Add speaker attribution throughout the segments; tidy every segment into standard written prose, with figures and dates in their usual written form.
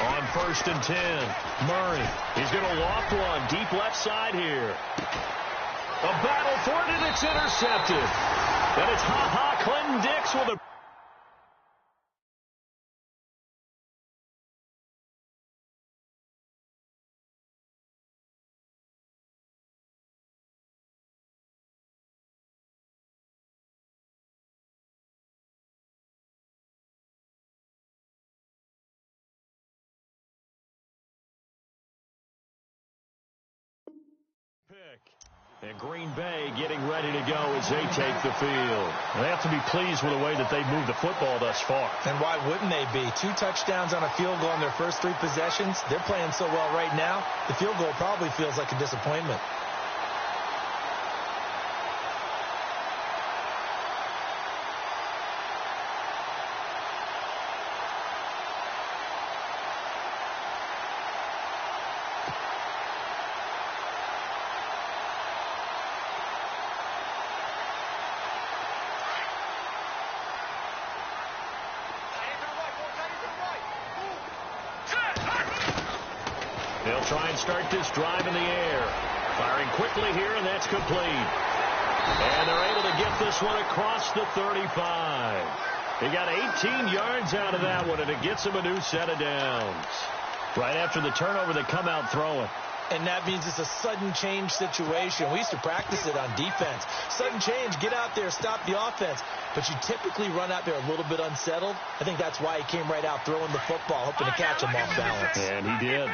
Speaker 1: On 1st and 10, Murray. He's going to loft one deep left side here. A battle for it, and it's intercepted. And it's Clinton Dix with a... And Green Bay getting ready to go as they take the field. They have to be pleased with the way that they've moved the football thus far.
Speaker 2: And why wouldn't they be? 2 touchdowns on a field goal in their first 3 possessions. They're playing so well right now, the field goal probably feels like a disappointment.
Speaker 1: They'll try and start this drive in the air. Firing quickly here, and that's complete. And they're able to get this one across the 35. He got 18 yards out of that one, and it gets him a new set of downs. Right after the turnover, they come out throwing.
Speaker 2: And that means it's a sudden change situation. We used to practice it on defense. Sudden change, get out there, stop the offense. But you typically run out there a little bit unsettled. I think that's why he came right out throwing the football, hoping to catch him off balance.
Speaker 1: And he did.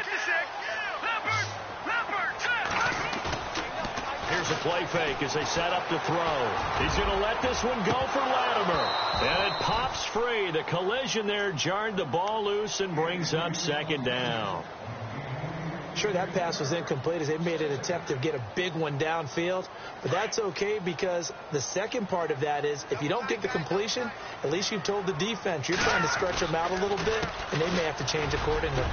Speaker 1: Here's a play fake as they set up to throw. He's going to let this one go for Latimer. And it pops free. The collision there jarred the ball loose and brings up 2nd down.
Speaker 2: Sure, that pass was incomplete as they made an attempt to get a big one downfield. But that's okay because the second part of that is if you don't get the completion, at least you've told the defense you're trying to stretch them out a little bit, and they may have to change accordingly.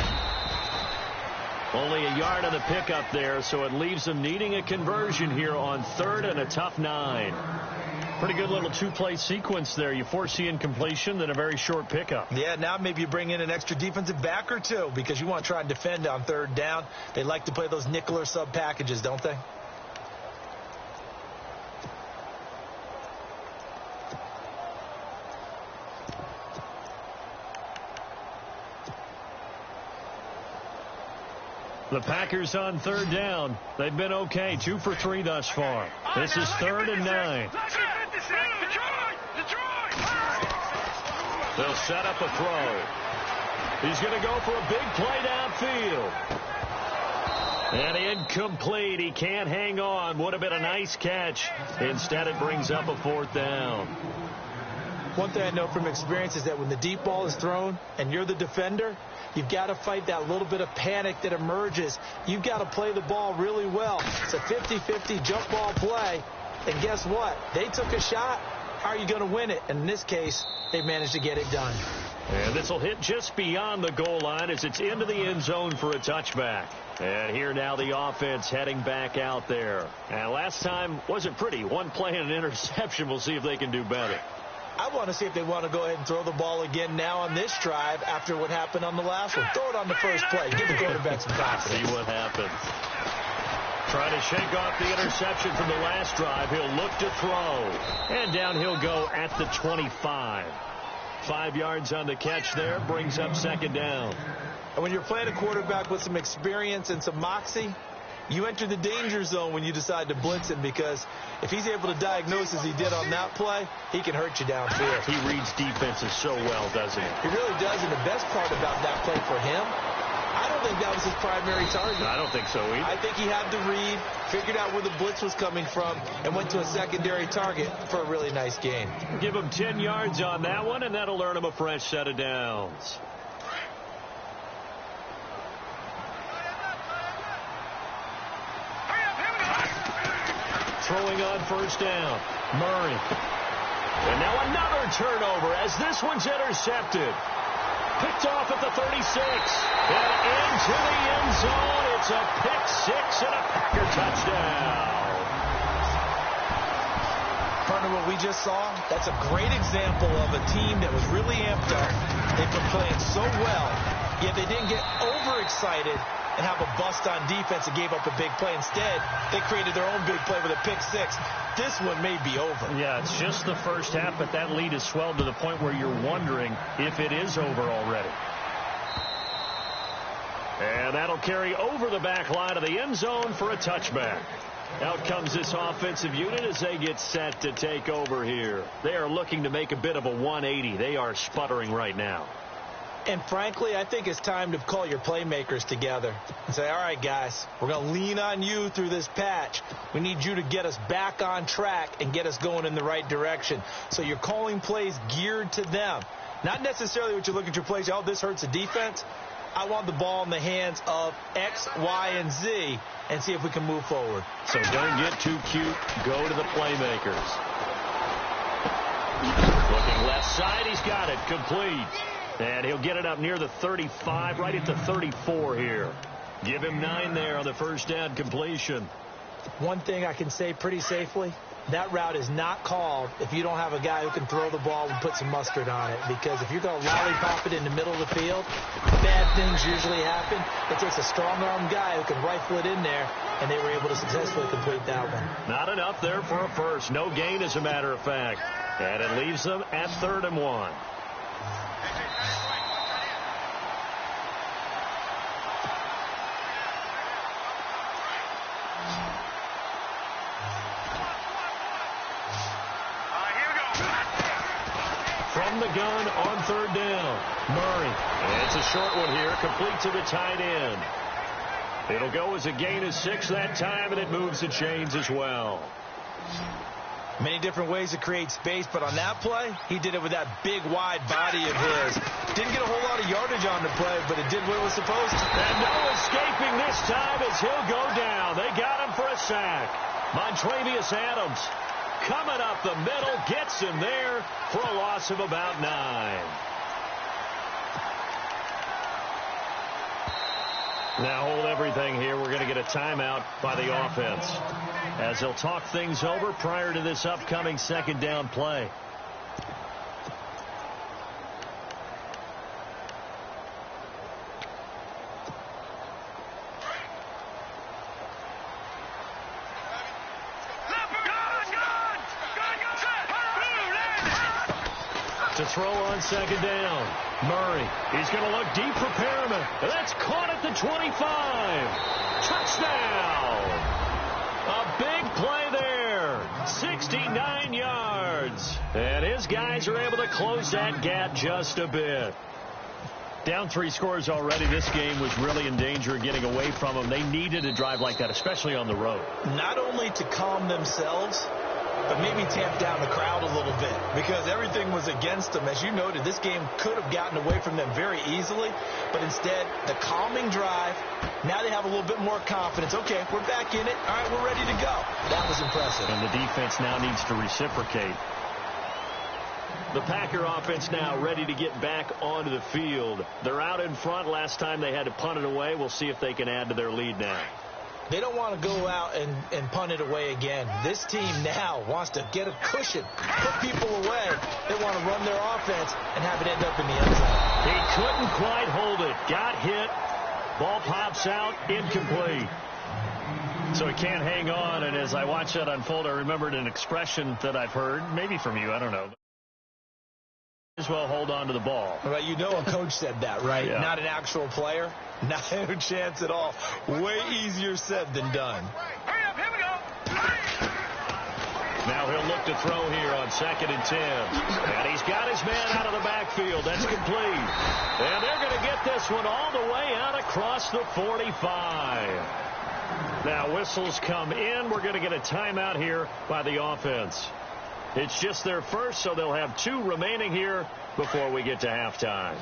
Speaker 1: Only a yard on the pickup there, so it leaves them needing a conversion here on 3rd and a tough 9. Pretty good little 2-play sequence there. You force the incompletion, then a very short pickup.
Speaker 2: Yeah, now maybe you bring in an extra defensive back or 2 because you want to try and defend on 3rd down. They like to play those nickel or sub packages, don't they?
Speaker 1: The Packers on 3rd down. They've been okay, 2 for 3 thus far. This is 3rd and 9. They'll set up a throw. He's going to go for a big play downfield. And incomplete. He can't hang on. Would have been a nice catch. Instead, it brings up a 4th down.
Speaker 2: One thing I know from experience is that when the deep ball is thrown and you're the defender, you've got to fight that little bit of panic that emerges. You've got to play the ball really well. It's a 50-50 jump ball play. And guess what? They took a shot. How are you going to win it? And in this case, they managed to get it done.
Speaker 1: And this will hit just beyond the goal line as it's into the end zone for a touchback. And here now the offense heading back out there. And last time wasn't pretty. 1 play and an interception. We'll see if they can do better.
Speaker 2: I want to see if they want to go ahead and throw the ball again now on this drive after what happened on the last one. Throw it on the first play. Give the quarterback some confidence.
Speaker 1: See what happens. Trying to shake off the interception from the last drive. He'll look to throw. And down he'll go at the 25. 5 yards on the catch there. Brings up 2nd down.
Speaker 2: And when you're playing a quarterback with some experience and some moxie, you enter the danger zone when you decide to blitz him because if he's able to diagnose as he did on that play, he can hurt you downfield.
Speaker 1: He reads defenses so well, doesn't he?
Speaker 2: He really does, and the best part about that play for him, I don't think that was his primary target.
Speaker 1: I don't think so either.
Speaker 2: I think he had the read, figured out where the blitz was coming from, and went to a secondary target for a really nice gain.
Speaker 1: Give him 10 yards on that one, and that'll earn him a fresh set of downs. Throwing on 1st down. Murray. And now another turnover as this one's intercepted. Picked off at the 36. And into the end zone. It's a pick 6 and a Packer touchdown.
Speaker 2: Partner, what we just saw, that's a great example of a team that was really amped up. They've been playing so well, yet they didn't get overexcited and have a bust on defense and gave up a big play. Instead, they created their own big play with a pick six. This one may be over.
Speaker 1: Yeah, it's just the first half, but that lead has swelled to the point where you're wondering if it is over already. And that'll carry over the back line of the end zone for a touchback. Out comes this offensive unit as they get set to take over here. They are looking to make a bit of a 180. They are sputtering right now.
Speaker 2: And frankly, I think it's time to call your playmakers together and say, all right, guys, we're going to lean on you through this patch. We need you to get us back on track and get us going in the right direction. So you're calling plays geared to them. Not necessarily what you look at your plays, oh, this hurts the defense. I want the ball in the hands of X, Y, and Z and see if we can move forward.
Speaker 1: So don't get too cute. Go to the playmakers. Looking left side. He's got it. Complete. And he'll get it up near the 35, right at the 34 here. Give him 9 there on the first down completion.
Speaker 2: One thing I can say pretty safely, that route is not called if you don't have a guy who can throw the ball and put some mustard on it. Because if you're going to lollipop it in the middle of the field, bad things usually happen. It takes a strong-arm guy who can rifle it in there, and they were able to successfully complete that one.
Speaker 1: Not enough there for a first. No gain, as a matter of fact. And it leaves them at 3rd and 1. From the gun on 3rd down. Murray. And it's a short one here, complete to the tight end. It'll go as a gain of 6 that time, and it moves the chains as well.
Speaker 2: Many different ways to create space, but on that play, he did it with that big, wide body of his. Didn't get a whole lot of yardage on the play, but it did what it was supposed to.
Speaker 1: And no escaping this time as he'll go down. They got him for a sack. Montravius Adams coming up the middle, gets him there for a loss of about 9. Now hold everything here. We're going to get a timeout by the offense as they'll talk things over prior to this upcoming 2nd down play. To throw on 2nd down. Murray. He's going to look deep for Perriman. That's caught at the 25. Touchdown. A big play there. 69 yards. And his guys are able to close that gap just a bit. Down 3 scores already. This game was really in danger of getting away from them. They needed a drive like that, especially on the road.
Speaker 2: Not only to calm themselves, but maybe tamp down the crowd a little bit because everything was against them. As you noted, this game could have gotten away from them very easily, but instead, the calming drive, now they have a little bit more confidence. Okay, we're back in it. All right, we're ready to go. That was impressive.
Speaker 1: And the defense now needs to reciprocate. The Packer offense now ready to get back onto the field. They're out in front. Last time they had to punt it away. We'll see if they can add to their lead now.
Speaker 2: They don't want to go out and punt it away again. This team now wants to get a cushion, put people away. They want to run their offense and have it end up in the end zone.
Speaker 1: He couldn't quite hold it. Got hit. Ball pops out. Incomplete. So he can't hang on. And as I watch that unfold, I remembered an expression that I've heard, maybe from you, I don't know. As well hold on to the ball.
Speaker 2: Well, you know a coach said that, right?
Speaker 1: Yeah.
Speaker 2: Not an actual player. Not a chance at all. Way easier said than done.
Speaker 3: Hurry up, here we go.
Speaker 1: Now he'll look to throw here on 2nd and 10. And he's got his man out of the backfield. That's complete. And they're going to get this one all the way out across the 45. Now whistles come in. We're going to get a timeout here by the offense. It's just their first, so they'll have 2 remaining here before we get to halftime.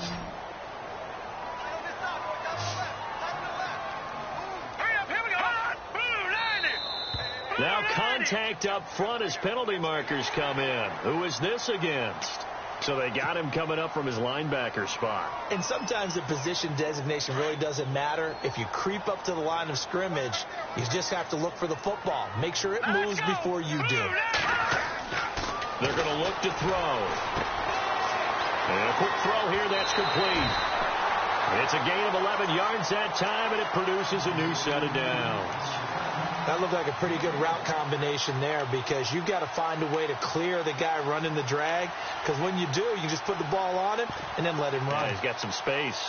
Speaker 1: Now contact up front as penalty markers come in. Who is this against? So they got him coming up from his linebacker spot.
Speaker 2: And sometimes the position designation really doesn't matter. If you creep up to the line of scrimmage, you just have to look for the football. Make sure it moves before you do.
Speaker 1: They're going to look to throw. And a quick throw here, that's complete. It's a gain of 11 yards that time, and it produces a new set of downs.
Speaker 2: That looked like a pretty good route combination there, because you've got to find a way to clear the guy running the drag, because when you do, you just put the ball on him and then let him run.
Speaker 1: Yeah, he's got some space.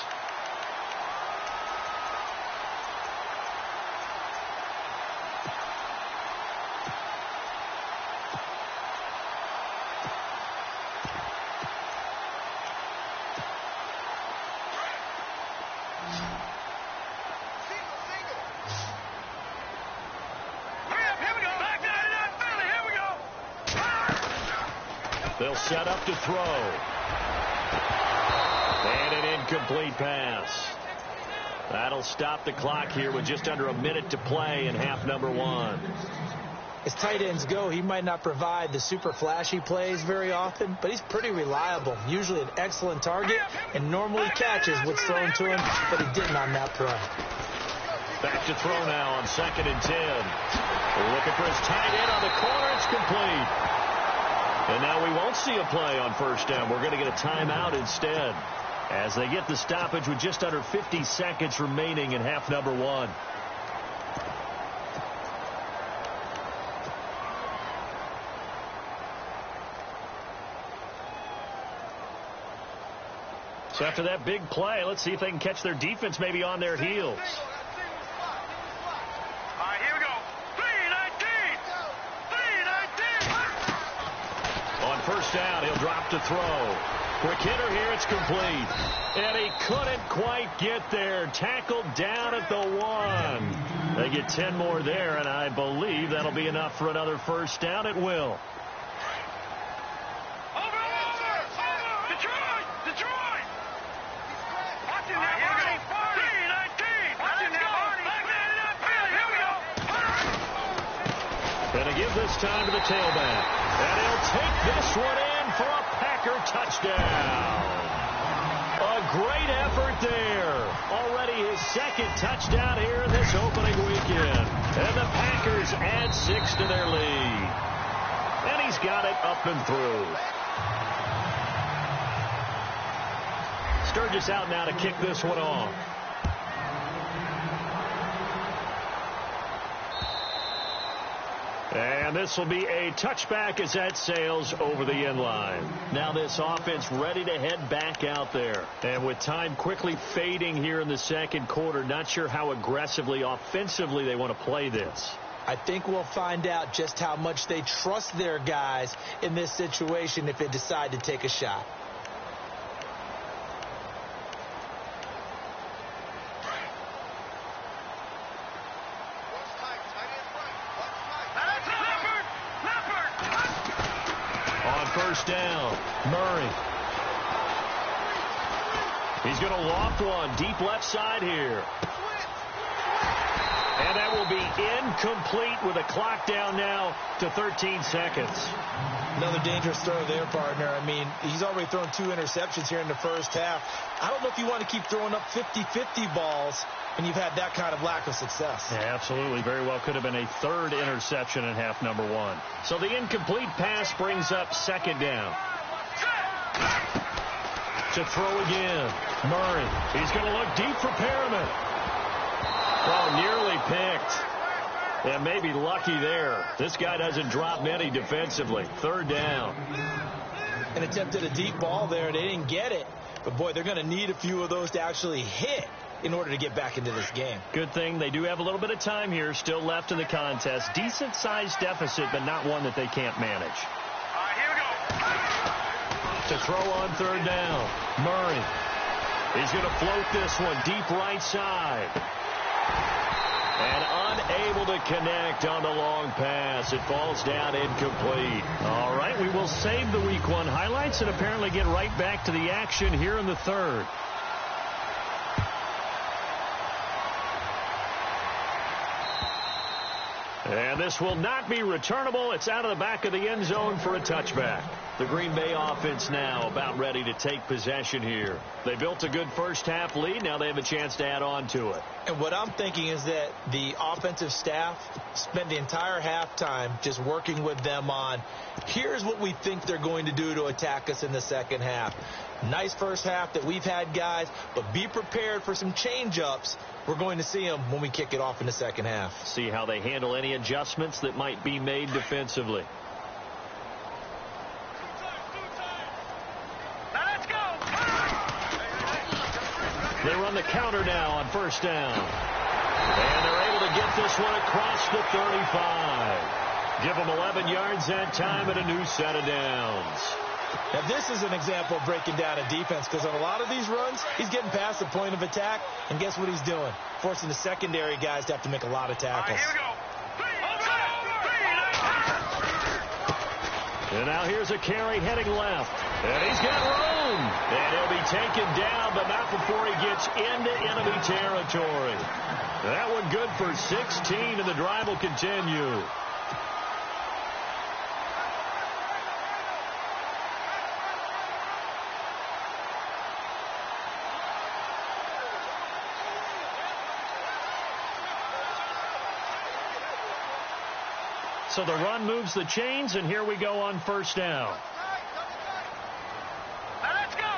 Speaker 1: They'll set up to throw. And an incomplete pass. That'll stop the clock here with just under a minute to play in half number one.
Speaker 2: As tight ends go, he might not provide the super flashy plays very often, but he's pretty reliable. Usually an excellent target and normally catches what's thrown to him, but he didn't on that play.
Speaker 1: Back to throw now on 2nd and 10. Looking for his tight end on the corner. It's complete. And now we won't see a play on first down. We're going to get a timeout instead, as they get the stoppage with just under 50 seconds remaining in half number one. So after that big play, let's see if they can catch their defense maybe on their heels. First down, he'll drop to throw. Quick hitter here, it's complete. And he couldn't quite get there. Tackled down at the 1. They get 10 more there, and I believe that'll be enough for another first down. It will. And to give this time to the tailback. And he'll take this one in for a Packer touchdown. A great effort there. Already his second touchdown here in this opening weekend. And the Packers add 6 to their lead. And he's got it up and through. Sturgis out now to kick this one off. And this will be a touchback as that sails over the end line. Now this offense ready to head back out there. And with time quickly fading here in the second quarter, not sure how aggressively, offensively they want to play this.
Speaker 2: I think we'll find out just how much they trust their guys in this situation if they decide to take a shot.
Speaker 1: First down, Murray. He's going to loft one deep left side here. And that will be incomplete with a clock down now to 13 seconds.
Speaker 2: Another dangerous throw there, partner. I mean, he's already thrown 2 interceptions here in the first half. I don't know if you want to keep throwing up 50-50 balls when you've had that kind of lack of success.
Speaker 1: Yeah, absolutely. Very well could have been a 3rd interception in half number one. So the incomplete pass brings up 2nd down. To throw again. Murray. He's going to look deep for Perriman. Oh, nearly picked. And maybe lucky there. This guy doesn't drop many defensively. 3rd down.
Speaker 2: An attempt at a deep ball there. They didn't get it. But, boy, they're going to need a few of those to actually hit in order to get back into this game.
Speaker 1: Good thing they do have a little bit of time here still left in the contest. Decent-sized deficit, but not one that they can't manage.
Speaker 3: All right, here we go.
Speaker 1: To throw on 3rd down. Murray. He's going to float this one deep right side. And unable to connect on the long pass. It falls down incomplete. All right, we will save the Week 1 highlights and apparently get right back to the action here in the 3rd. And this will not be returnable. It's out of the back of the end zone for a touchback. The Green Bay offense now about ready to take possession here. They built a good first-half lead. Now they have a chance to add on to it.
Speaker 2: And what I'm thinking is that the offensive staff spent the entire halftime just working with them on, here's what we think they're going to do to attack us in the second half. Nice first half that we've had, guys, but be prepared for some change-ups. We're going to see them when we kick it off in the second half.
Speaker 1: See how they handle any adjustments that might be made defensively. They run the counter now on first down. And they're able to get this one across the 35. Give them 11 yards that time and a new set of downs.
Speaker 2: Now, this is an example of breaking down a defense, because on a lot of these runs, he's getting past the point of attack, and guess what he's doing? Forcing the secondary guys to have to make a lot of tackles.
Speaker 3: Here we go.
Speaker 1: And now here's a carry heading left. And he's got room. And he'll be taken down, but not before he gets into enemy territory. That one good for 16, and the drive will continue. So the run moves the chains, and here we go on first down.
Speaker 3: Let's go.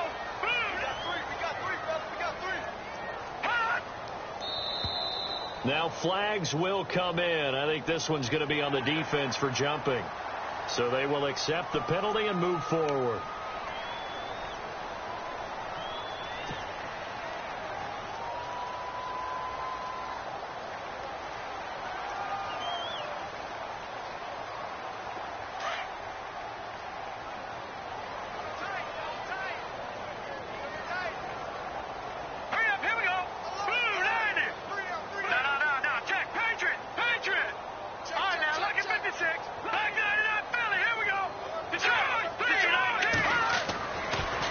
Speaker 3: We got three, fellas. We got three.
Speaker 1: Now flags will come in. I think this one's going to be on the defense for jumping. So they will accept the penalty and move forward.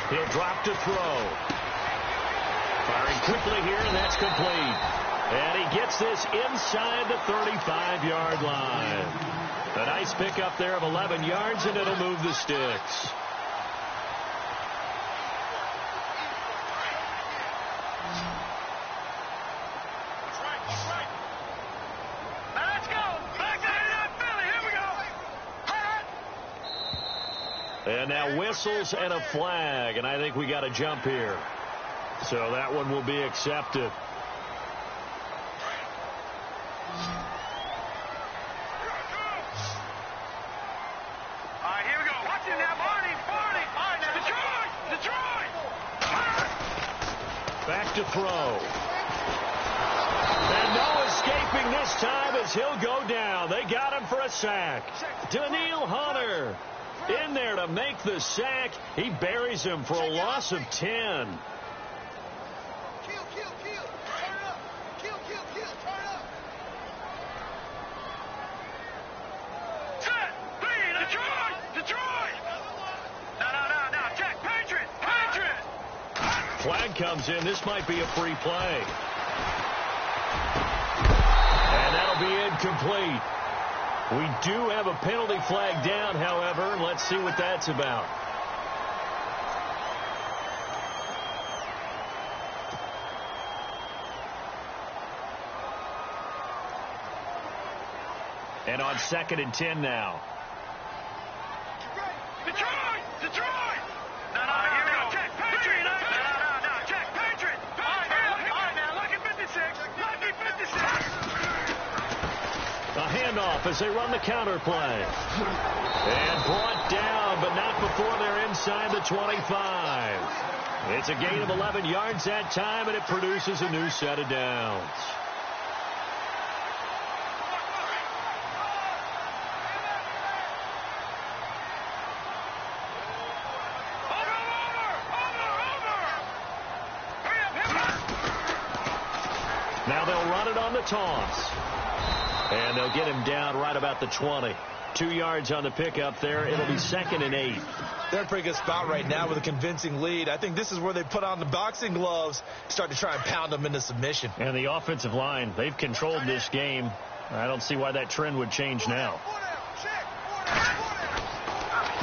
Speaker 1: He'll drop to throw. Firing quickly here, and that's complete. And he gets this inside the 35-yard line. A nice pickup there of 11 yards, and it'll move the sticks. And now whistles and a flag, and I think we got a jump here. So that one will be accepted.
Speaker 3: All right, here we go. Watch it now, Barney. All right, now, Detroit.
Speaker 1: Back to throw. And no escaping this time as he'll go down. They got him for a sack. Daniil Hunter in there to make the sack. He buries him for a loss of 10.
Speaker 3: Kill. Turn it up. Kill. Turn it up. Set. Detroit. No. Check. Patriot.
Speaker 1: Flag comes in. This might be a free play. And that'll be incomplete. We do have a penalty flag down, however, and let's see what that's about. And on 2nd and 10 now.
Speaker 3: Detroit. No. Here we go. Check. Patriot. No. Check. Patriot. All right, now, lucky 56.
Speaker 1: A handoff as they run the counter play. And brought down, but not before they're inside the 25. It's a gain of 11 yards that time, and it produces a new set of downs. Now they'll run it on the toss. And they'll get him down right about the 20. 2 yards on the pickup there. It'll be 2nd and 8.
Speaker 2: They're in a pretty good spot right now with a convincing lead. I think this is where they put on the boxing gloves, start to try and pound them into submission.
Speaker 1: And the offensive line, they've controlled this game. I don't see why that trend would change now.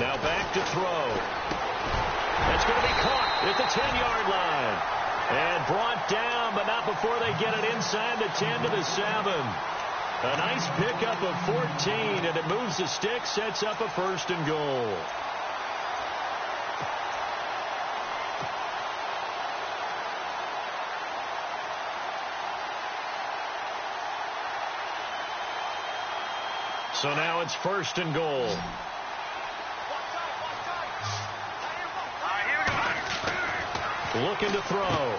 Speaker 1: Now back to throw. That's going to be caught at the 10-yard line. And brought down, but not before they get it inside the 10 to the 7. A nice pickup of 14, and it moves the stick, sets up a 1st and goal. So now it's 1st and goal. Looking to throw.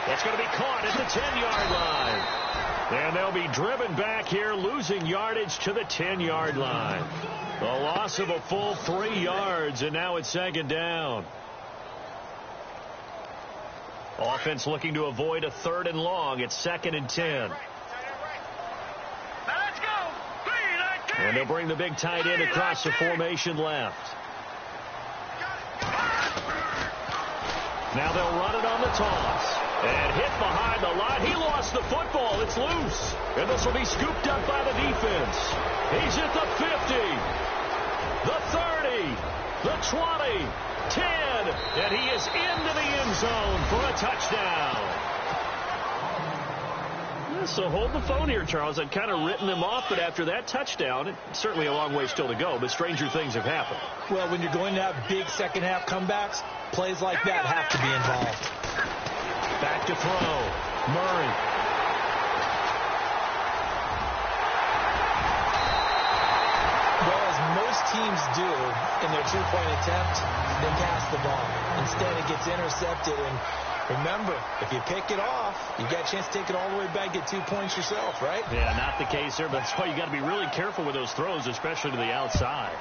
Speaker 1: That's going to be caught at the 10-yard line. And they'll be driven back here, losing yardage to the 10-yard line. A loss of a full 3 yards, and now it's 2nd down. Offense looking to avoid a 3rd and long. It's 2nd and 10. And they'll bring the big tight end across the formation left. Now they'll run it on the toss. And hit behind the line. He lost the football. It's loose. And this will be scooped up by the defense. He's at the 50, the 30, the 20, 10. And he is into the end zone for a touchdown. So hold the phone here, Charles. I'd kind of written them off, but after that touchdown, it's certainly a long way still to go, but stranger things have happened.
Speaker 2: Well, when you're going to have big second-half comebacks, plays like that have to be involved.
Speaker 1: Back to throw. Murray.
Speaker 2: Well, as most teams do in their two-point attempt, they pass the ball. Instead, it gets intercepted, and remember, if you pick it off, you got a chance to take it all the way back, get 2 points yourself, right?
Speaker 1: Yeah, not the case there, but that's why you got to be really careful with those throws, especially to the outside.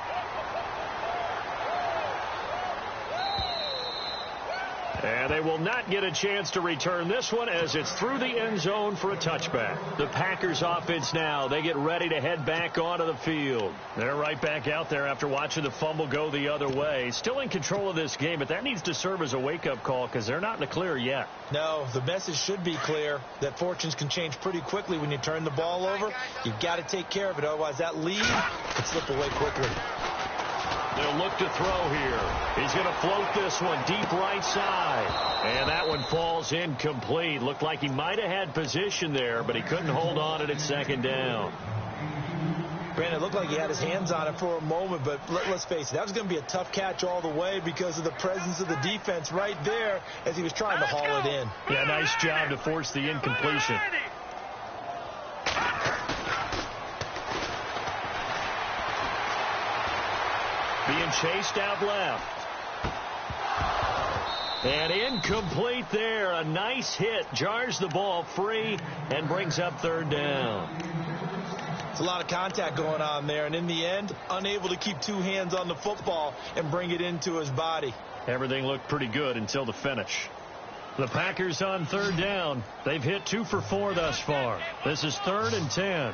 Speaker 1: And they will not get a chance to return this one as it's through the end zone for a touchback. The Packers offense now, they get ready to head back onto the field. They're right back out there after watching the fumble go the other way. Still in control of this game, but that needs to serve as a wake-up call because they're not in the clear yet.
Speaker 2: No, the message should be clear that fortunes can change pretty quickly when you turn the ball over. You've got to take care of it, otherwise that lead could slip away quickly.
Speaker 1: They'll look to throw here. He's going to float this one deep right side. And that one falls incomplete. Looked like he might have had position there, but he couldn't hold on it at 2nd down.
Speaker 2: Brandon, it looked like he had his hands on it for a moment, but let's face it, that was going to be a tough catch all the way because of the presence of the defense right there as he was trying to haul it in.
Speaker 1: Yeah, nice job to force the incompletion. Being chased out left. And incomplete there. A nice hit. Jars the ball free and brings up 3rd down.
Speaker 2: It's a lot of contact going on there. And in the end, unable to keep 2 hands on the football and bring it into his body.
Speaker 1: Everything looked pretty good until the finish. The Packers on 3rd down. They've hit 2 for 4 thus far. This is 3rd and 10.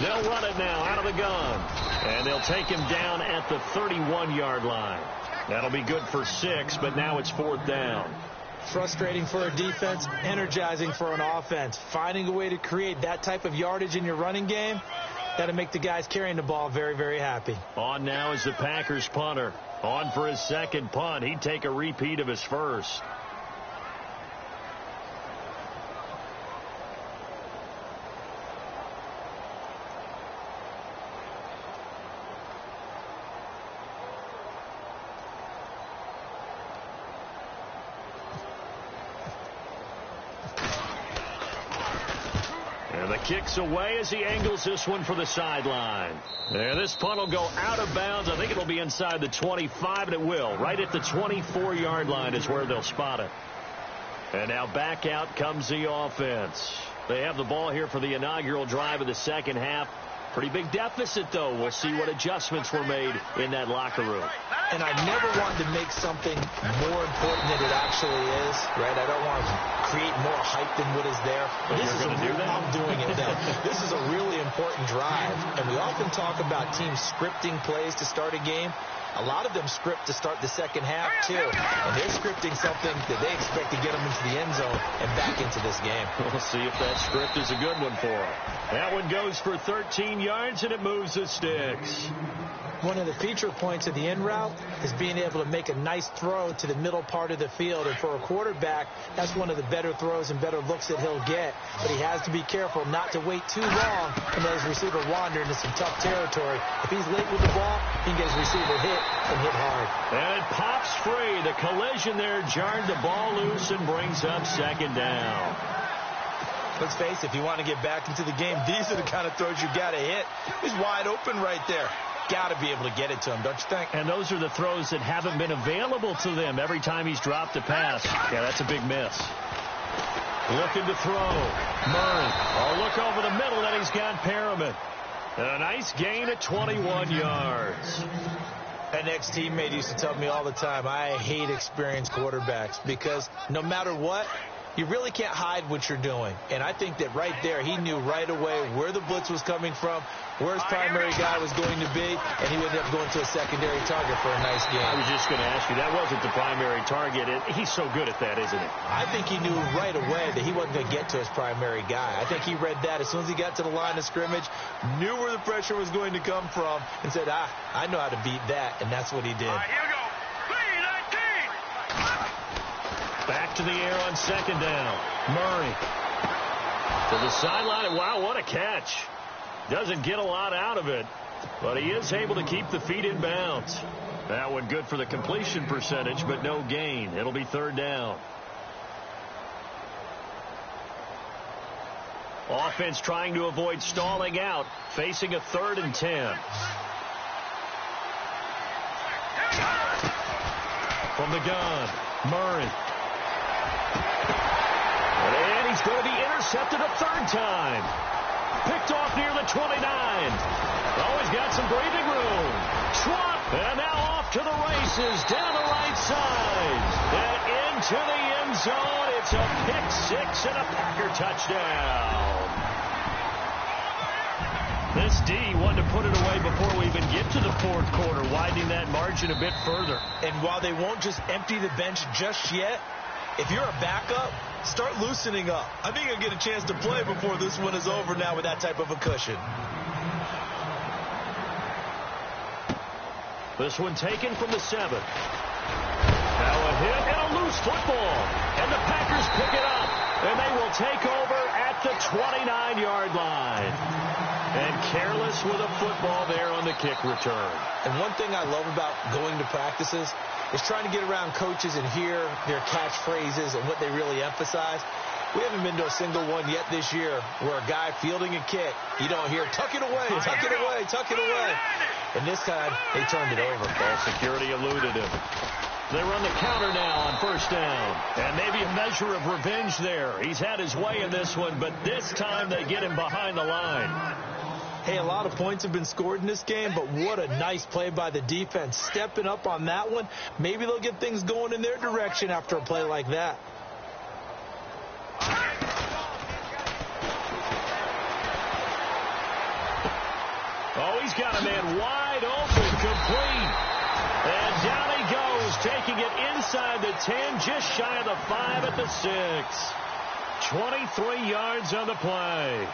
Speaker 1: They'll run it now out of the gun. And they'll take him down at the 31-yard line. That'll be good for 6, but now it's 4th down.
Speaker 2: Frustrating for a defense, energizing for an offense. Finding a way to create that type of yardage in your running game, that'll make the guys carrying the ball very, very happy.
Speaker 1: On now is the Packers punter. On for his 2nd punt. He'd take a repeat of his first. And the kick's away as he angles this one for the sideline. And this punt will go out of bounds. I think it'll be inside the 25, and it will. Right at the 24-yard line is where they'll spot it. And now back out comes the offense. They have the ball here for the inaugural drive of the 2nd half. Pretty big deficit, though. We'll see what adjustments were made in that locker room.
Speaker 2: And I never want to make something more important than it actually is, right? I don't want to create more hype than what is there.
Speaker 1: But this is
Speaker 2: I'm doing it now. This is a really important drive, and we often talk about teams scripting plays to start a game. A lot of them script to start the second half, too. And they're scripting something that they expect to get them into the end zone and back into this game.
Speaker 1: We'll see if that script is a good one for them. That one goes for 13 yards, and it moves the sticks.
Speaker 2: One of the feature points of the in route is being able to make a nice throw to the middle part of the field. And for a quarterback, that's one of the better throws and better looks that he'll get. But he has to be careful not to wait too long and let his receiver wander into some tough territory. If he's late with the ball, he can get his receiver hit and hit hard.
Speaker 1: And it pops free. The collision there jarred the ball loose and brings up second down.
Speaker 2: Let's face it, if you want to get back into the game, these are the kind of throws you got to hit. He's wide open right there. Got to be able to get it to him, don't you think?
Speaker 1: And those are the throws that haven't been available to them every time he's dropped a pass. Yeah, that's a big miss. Looking to throw. Murray. Oh, look over the middle, and he's got Perriman. And a nice gain at 21 yards.
Speaker 2: An ex-teammate used to tell me all the time, I hate experienced quarterbacks because no matter what, you really can't hide what you're doing. And I think that right there, he knew right away where the blitz was coming from, where his primary guy was going to be, and he would end up going to a secondary target for a nice game.
Speaker 1: I was just going to ask you, that wasn't the primary target. He's so good at that, isn't he?
Speaker 2: I think he knew right away that he wasn't going to get to his primary guy. I think he read that as soon as he got to the line of scrimmage, knew where the pressure was going to come from, and said, I know how to beat that, and that's what he did.
Speaker 3: All right, here we go. 3-19.
Speaker 1: Back to the air on second down. Murray to the sideline. Wow, what a catch. Doesn't get a lot out of it, but he is able to keep the feet in bounds. That one good for the completion percentage, but no gain. It'll be third down. Offense trying to avoid stalling out, facing a 3rd and 10. From the gun, Murray. And he's going to be intercepted a 3rd time. Picked off near the 29. Oh, he's got some breathing room. Swat, and now off to the races down the right side. And into the end zone. It's a pick-6 and a Packer touchdown. This D wanted to put it away before we even get to the 4th quarter, widening that margin a bit further.
Speaker 2: And while they won't just empty the bench just yet, if you're a backup, start loosening up. I think you'll get a chance to play before this one is over now with that type of a cushion.
Speaker 1: This one taken from the 7. Now a hit and a loose football. And the Packers pick it up. And they will take over at the 29-yard line. And careless with a football there on the kick return.
Speaker 2: And one thing I love about going to practices is trying to get around coaches and hear their catchphrases and what they really emphasize. We haven't been to a single one yet this year where a guy fielding a kick, you don't hear, tuck it away, tuck it away, tuck it away. And this time, they turned it over.
Speaker 1: Ball security eluded him. They run the counter now on 1st down. And maybe a measure of revenge there. He's had his way in this one, but this time they get him behind the line.
Speaker 2: Hey, a lot of points have been scored in this game, but what a nice play by the defense. Stepping up on that one, maybe they'll get things going in their direction after a play like that.
Speaker 1: Oh, he's got a man wide open, complete. And down he goes, taking it inside the 10, just shy of the 5 at the 6. 23 yards on the play.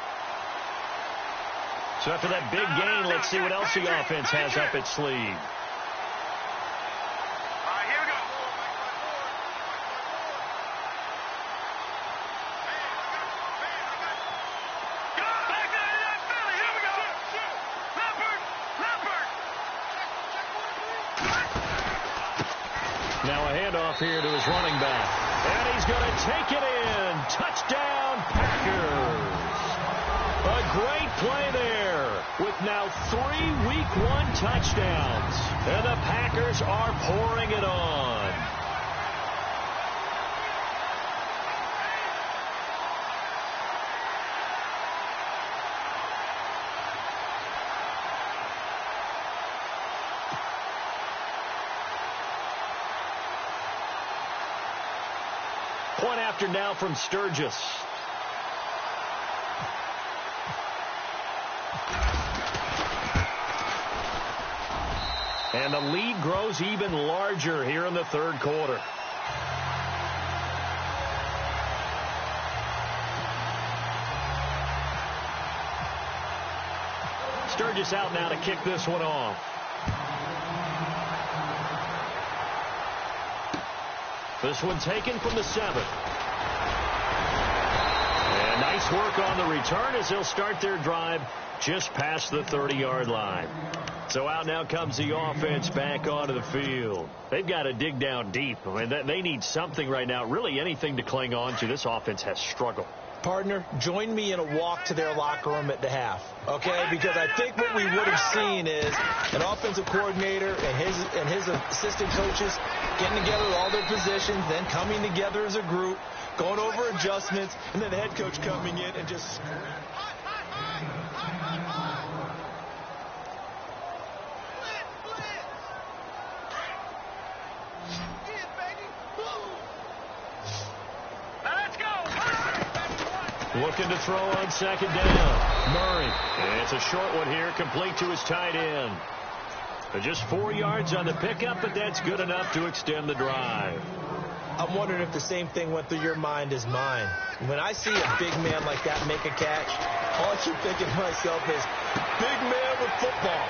Speaker 1: So after that big gain, let's see what else the offense has up its sleeve.
Speaker 3: All right, here we go. Go back to that Philly. Here we go. Leopard.
Speaker 1: Now a handoff here to his running back. And he's going to take it in. Touchdown, Packers. A great play there with now 3 Week 1 touchdowns. And the Packers are pouring it on. Point after now from Sturgis. And the lead grows even larger here in the third quarter. Sturgis out now to kick this one off. This one taken from the 7. And nice work on the return as they'll start their drive just past the 30-yard line. So out now comes the offense back onto the field. They've got to dig down deep. I mean, they need something right now, really anything to cling on to. This offense has struggled.
Speaker 2: Partner, join me in a walk to their locker room at the half, okay? Because I think what we would have seen is an offensive coordinator and his assistant coaches getting together with all their positions, then coming together as a group, going over adjustments, and then the head coach coming in and just...
Speaker 1: Looking to throw on second down. Murray. And it's a short one here, complete to his tight end. Just 4 yards on the pickup, but that's good enough to extend the drive.
Speaker 2: I'm wondering if the same thing went through your mind as mine. When I see a big man like that make a catch, all I keep thinking to myself is, big man with football.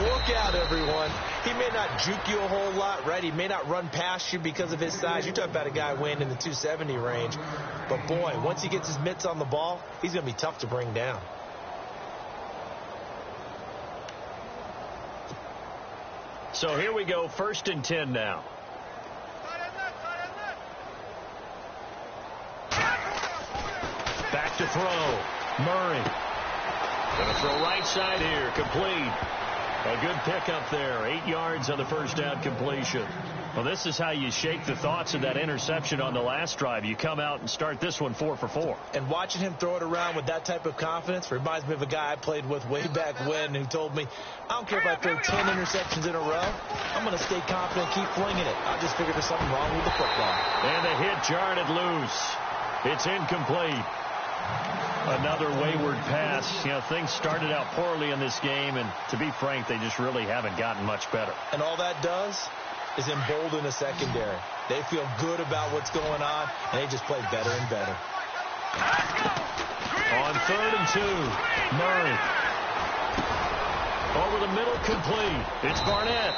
Speaker 2: Look out, everyone. He may not juke you a whole lot, right? He may not run past you because of his size. You're talking about a guy weighing in the 270 range. But, boy, once he gets his mitts on the ball, he's going to be tough to bring down.
Speaker 1: So here we go, 1st and 10 now. Back to throw. Murray. Going to throw right side here. Complete. A good pickup there. 8 yards on the first down completion. Well, this is how you shake the thoughts of that interception on the last drive. You come out and start this one 4 for 4.
Speaker 2: And watching him throw it around with that type of confidence reminds me of a guy I played with way back when who told me, I don't care if I throw 10 interceptions in a row. I'm going to stay confident, keep flinging it. I just figured there's something wrong with the football.
Speaker 1: And the hit jarred it loose. It's incomplete. Another wayward pass. You know, things started out poorly in this game, and to be frank, they just really haven't gotten much better.
Speaker 2: And all that does is embolden the secondary. They feel good about what's going on, and they just play better and better.
Speaker 1: On 3rd and 2, Murray. Over the middle, complete. It's Barnett.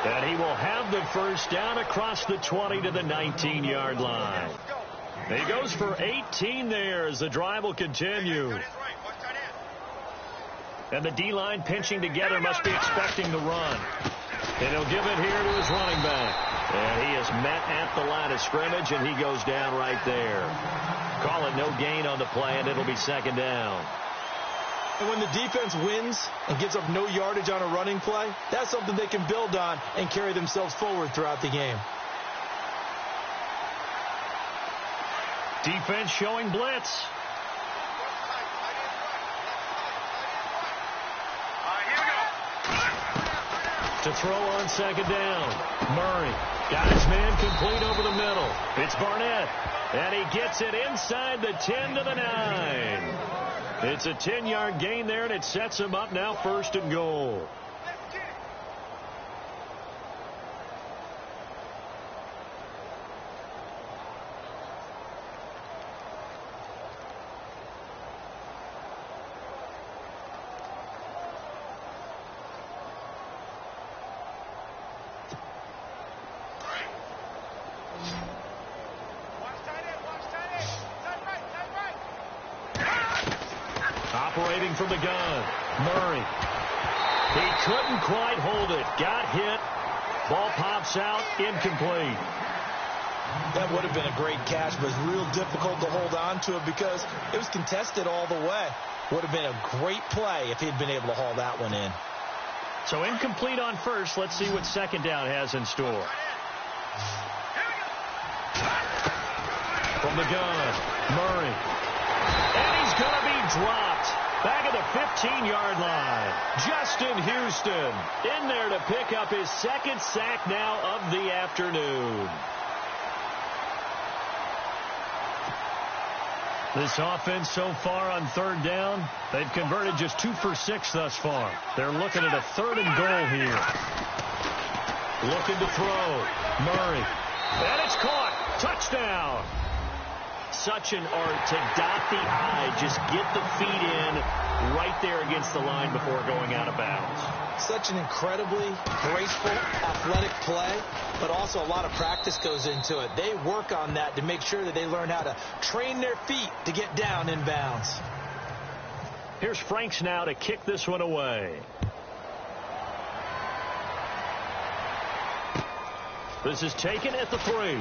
Speaker 1: And he will have the first down across the 20 to the 19-yard line. He goes for 18 there as the drive will continue. And the D-line pinching together must be expecting the run. And he'll give it here to his running back. And he is met at the line of scrimmage, and he goes down right there. Call it no gain on the play, and it'll be 2nd down.
Speaker 2: And when the defense wins and gives up no yardage on a running play, that's something they can build on and carry themselves forward throughout the game.
Speaker 1: Defense showing blitz. To throw on 2nd down. Murray got his man complete over the middle. It's Barnett. And he gets it inside the 10 to the 9. It's a 10-yard gain there, and it sets him up now 1st and goal. Operating from the gun, Murray. He couldn't quite hold it. Got hit. Ball pops out. Incomplete.
Speaker 2: That would have been a great catch, but it's real difficult to hold on to it because it was contested all the way. Would have been a great play if he'd been able to haul that one in.
Speaker 1: So incomplete on first. Let's see what 2nd down has in store. From the gun, Murray. And he's going to be dropped. Back at the 15-yard line. Justin Houston in there to pick up his 2nd sack now of the afternoon. This offense so far on third down, they've converted just 2 for 6 thus far. They're looking at a 3rd and goal here. Looking to throw. Murray. And it's caught. Touchdown. Such an art to dot the I, just get the feet in right there against the line before going out of bounds.
Speaker 2: Such an incredibly graceful, athletic play, but also a lot of practice goes into it. They work on that to make sure that they learn how to train their feet to get down in bounds.
Speaker 1: Here's Franks now to kick this one away. This is taken at the 3.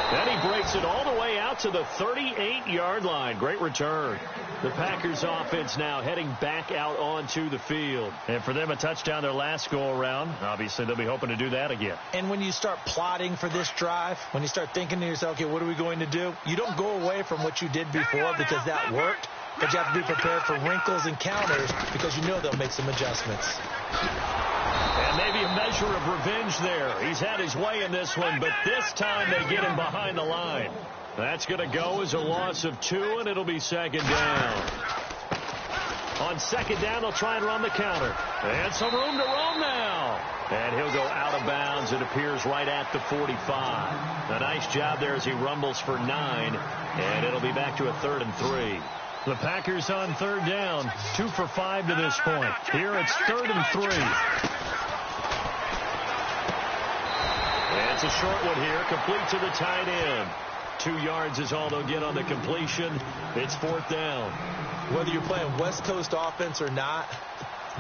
Speaker 1: And he breaks it all the way out to the 38-yard line. Great return. The Packers offense now heading back out onto the field. And for them, a touchdown their last go-around. Obviously, they'll be hoping to do that again.
Speaker 2: And when you start plotting for this drive, when you start thinking to yourself, okay, what are we going to do? You don't go away from what you did before because that worked. But you have to be prepared for wrinkles and counters because you know they'll make some adjustments.
Speaker 1: And maybe a measure of revenge there. He's had his way in this one, but this time they get him behind the line. That's going to go as a loss of 2, and it'll be 2nd down. On 2nd down, they'll try and run the counter. And some room to roam now. And he'll go out of bounds. It appears right at the 45. A nice job there as he rumbles for 9, and it'll be back to a 3rd and 3. The Packers on 3rd down, 2 for 5 to this point. Here it's 3rd and 3. And it's a short one here, complete to the tight end. 2 yards is all they'll get on the completion. It's 4th down.
Speaker 2: Whether you're playing West Coast offense or not,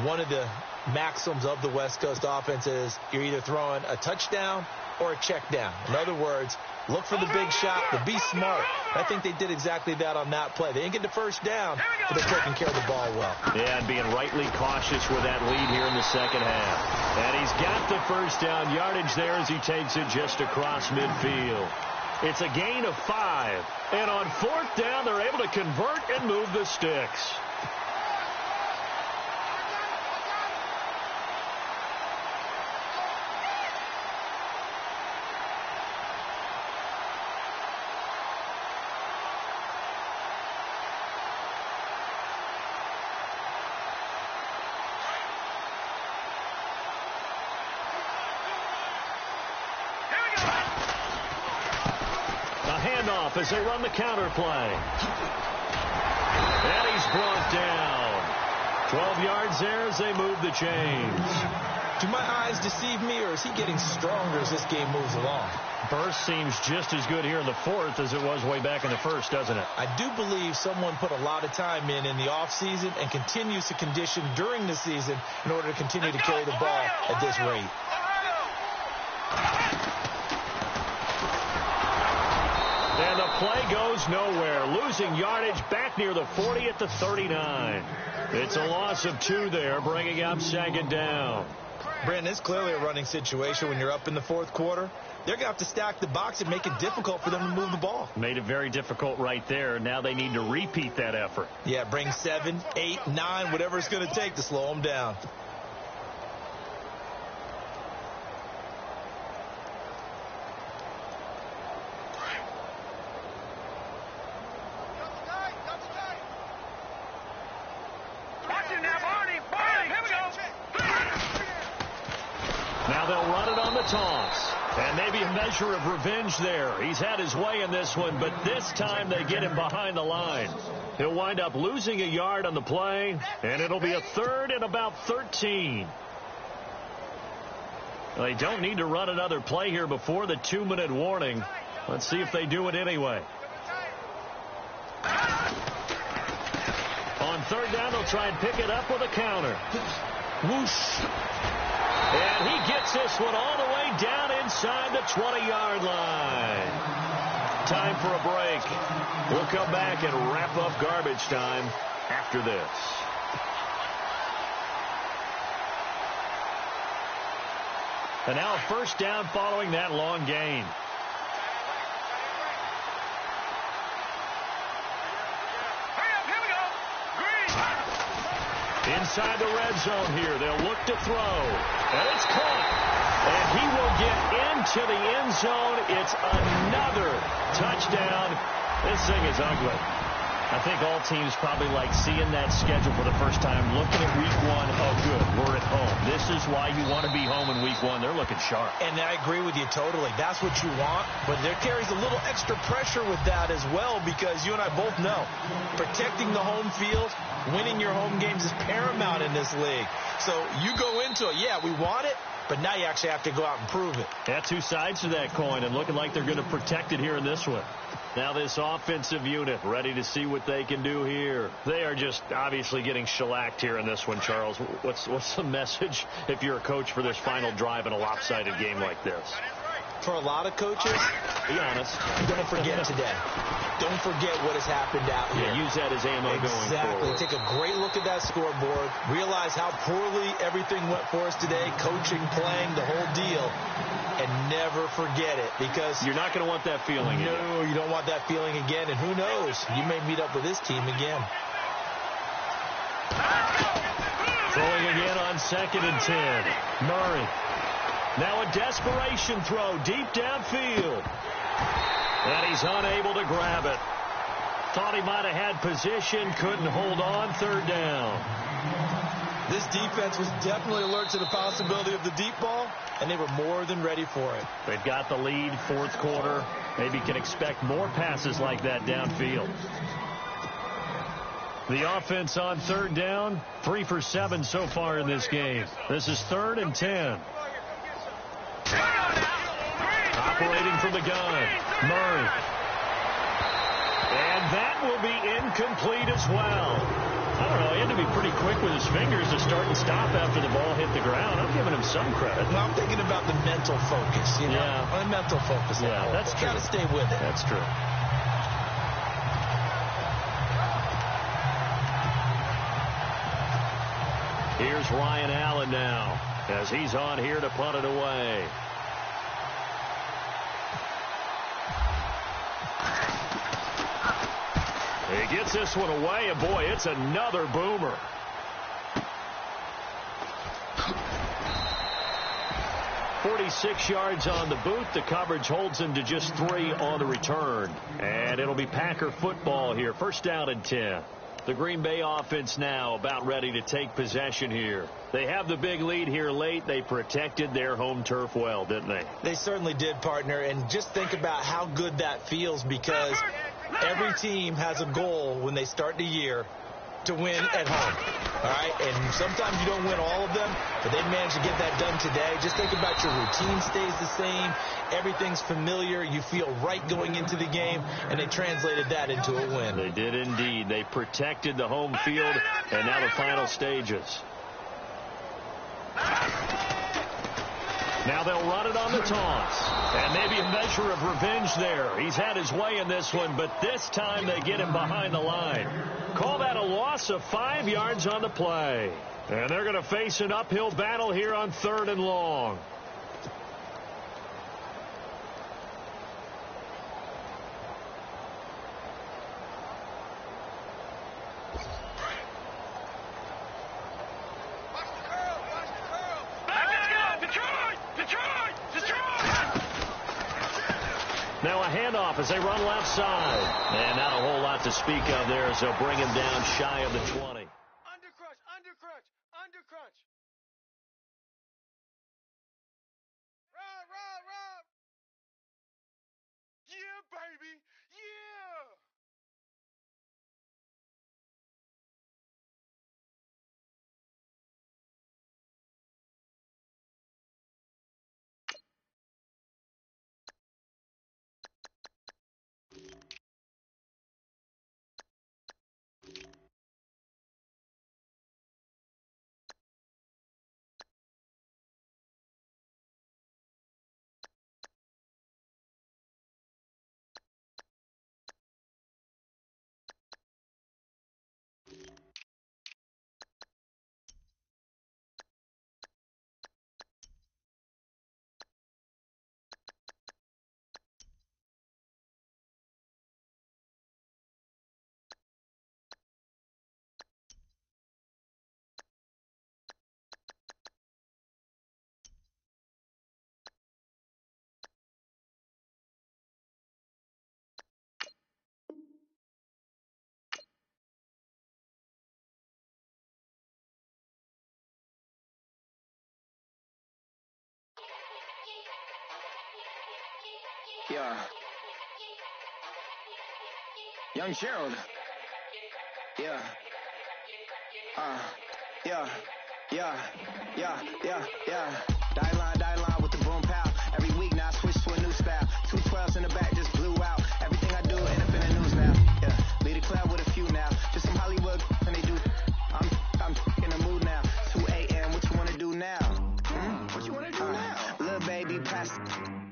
Speaker 2: one of the maxims of the West Coast offense is you're either throwing a touchdown or a check down. In other words, look for the big shot, but be smart. I think they did exactly that on that play. They didn't get the first down, but they're taking care of the ball well.
Speaker 1: Yeah, and being rightly cautious with that lead here in the second half. And he's got the first down yardage there as he takes it just across midfield. It's a gain of 5. And on 4th down, they're able to convert and move the sticks. As they run the counter play. And he's brought down. 12 yards there as they move the chains.
Speaker 2: Do my eyes deceive me, or is he getting stronger as this game moves along?
Speaker 1: Burst seems just as good here in the 4th as it was way back in the 1st, doesn't it?
Speaker 2: I do believe someone put a lot of time in the offseason and continues to condition during the season in order to continue to carry the ball at this rate.
Speaker 1: And the play goes nowhere. Losing yardage back near the 40 at the 39. It's a loss of 2 there, bringing up 2nd down.
Speaker 2: Brandon, it's clearly a running situation when you're up in the 4th quarter. They're going to have to stack the box and make it difficult for them to move the ball.
Speaker 1: Made it very difficult right there. Now they need to repeat that effort.
Speaker 2: Yeah, bring 7, 8, 9, whatever it's going to take to slow them down.
Speaker 1: Now they'll run it on the toss. And maybe a measure of revenge there. He's had his way in this one, but this time they get him behind the line. He'll wind up losing a yard on the play, and it'll be a 3rd and about 13. They don't need to run another play here before the 2-minute warning. Let's see if they do it anyway. On 3rd down, they'll try and pick it up with a counter. Whoosh. And he gets this one all the way down inside the 20-yard line. Time for a break. We'll come back and wrap up garbage time after this. And now a 1st down following that long gain. Inside the red zone here. They'll look to throw. And it's caught. And he will get into the end zone. It's another touchdown. This thing is ugly. I think all teams probably like seeing that schedule for the first time, looking at week one. Oh, good, we're at home. This is why you want to be home in week one. They're looking sharp.
Speaker 2: And I agree with you totally. That's what you want, but there carries a little extra pressure with that as well, because you and I both know protecting the home field, winning your home games is paramount in this league. So you go into it, yeah, we want it, but now you actually have to go out and prove it.
Speaker 1: Yeah, two sides to that coin, and looking like they're going to protect it here in this one. Now this offensive unit ready to see what they can do here. They are just obviously getting shellacked here in this one, Charles. What's the message if you're a coach for this final drive in a lopsided game like this?
Speaker 2: For a lot of coaches,
Speaker 1: be honest,
Speaker 2: don't forget today. Don't forget what has happened out here.
Speaker 1: Yeah, use that as ammo going forward.
Speaker 2: Exactly. Take a great look at that scoreboard. Realize how poorly everything went for us today, coaching, playing, the whole deal. And never forget it, because
Speaker 1: you're not going to want that feeling again.
Speaker 2: No, you don't want that feeling again. And who knows? You may meet up with this team again.
Speaker 1: Throwing again on 2nd and 10. Murray. Now a desperation throw deep downfield. And he's unable to grab it. Thought he might have had position, couldn't hold on. 3rd down.
Speaker 2: This defense was definitely alert to the possibility of the deep ball, and they were more than ready for it.
Speaker 1: They've got the lead, 4th quarter. Maybe can expect more passes like that downfield. The offense on 3rd down, 3 for 7 so far in this game. This is 3rd and 10. Operating from the gun, Murray. And that will be incomplete as well. I don't know, he had to be pretty quick with his fingers to start and stop after the ball hit the ground. I'm giving him some credit.
Speaker 2: Well, I'm thinking about the mental focus, you know?
Speaker 1: Yeah.
Speaker 2: The mental focus.
Speaker 1: Yeah, that's true.
Speaker 2: Got to stay with it.
Speaker 1: That's true. Here's Ryan Allen now as he's on here to punt it away. He gets this one away, and boy, it's another boomer. "46 yards on the boot. The coverage holds him to just 3 on the return. And it'll be Packer football here. 1st down and 10. The Green Bay offense now about ready to take possession here. They have the big lead here late. They protected their home turf well, didn't they?
Speaker 2: They certainly did, partner. And just think about how good that feels, because every team has a goal when they start the year to win at home. All right? And sometimes you don't win all of them, but they managed to get that done today. Just think about your routine stays the same. Everything's familiar. You feel right going into the game, and they translated that into a win.
Speaker 1: They did indeed. They protected the home field, and now the final stages. Now they'll run it on the toss. And maybe a measure of revenge there. He's had his way in this one, but this time they get him behind the line. Call that a loss of 5 yards on the play. And they're going to face an uphill battle here on 3rd and long. Now a handoff as they run left side. And not a whole lot to speak of there as they'll bring him down shy of the 20.
Speaker 4: Yeah. Young Gerald. Yeah. Yeah. Die line with the boom pow. Every week now I switch to a new style. 212s in the back just blew out. Everything I do end up in the news now. Yeah. Lead a club with a few now. Just some Hollywood and they do. I'm in the mood now. 2 a.m. What you wanna do now? What you wanna do now? Little baby pass.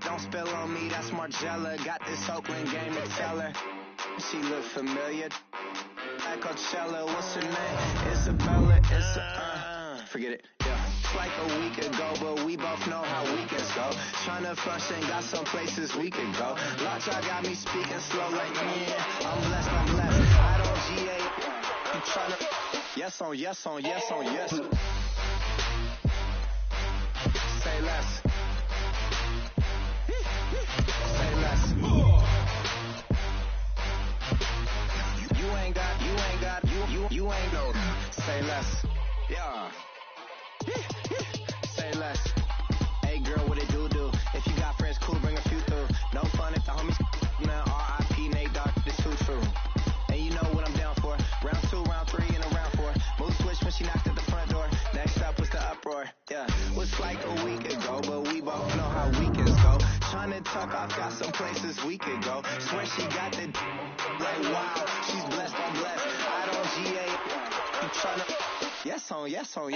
Speaker 4: Don't spill on me. That's Margella. Got this Oakland game to tell her. She look familiar. At Coachella, what's her name? Isabella. Forget it. Yeah. It's like a week ago, but we both know how weekends go. Tryna function, got some places we could go. Lot y'all got me speaking slow like yeah. I'm blessed. I don't GA. I'm tryna. Yes on yes. Say less. Say less. You ain't no. Say less. Yeah. Say less. Hey girl, what it do? If you got friends, cool, bring a few through. No fun if the homies now. R.I.P. Nate Dogg, this too true. And you know what I'm down for. Round 2, round 3, and a round 4. Mood switch when she knocked at the front door. Next up was the uproar. Yeah, was like a week ago, but we both know how weekends go. Tryna tuck off, got some places we could go. Swear she got the like wow, she's blessed. I don't GA. I'm tryna. Yes on yes. Say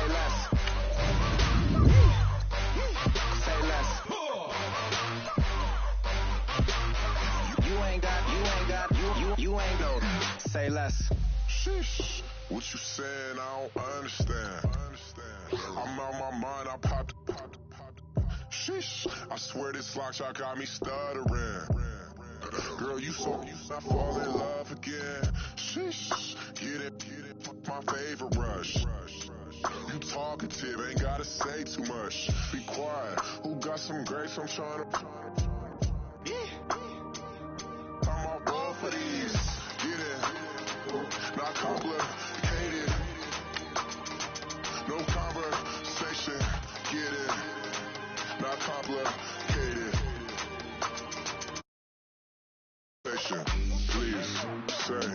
Speaker 4: less. Say less. You ain't no. Say less.
Speaker 5: Sheesh, what you saying? I don't understand. I'm out my mind. I popped. Sheesh, I swear this lock y'all got me stuttering. Girl, you I fall in love again. Sheesh, get it, my favorite rush. You talkative, ain't gotta say too much. Be quiet, who got some grapes? I'm tryna. I'm all ball for these. Get it, not complicated. No conversation, get it, not complicated. Please say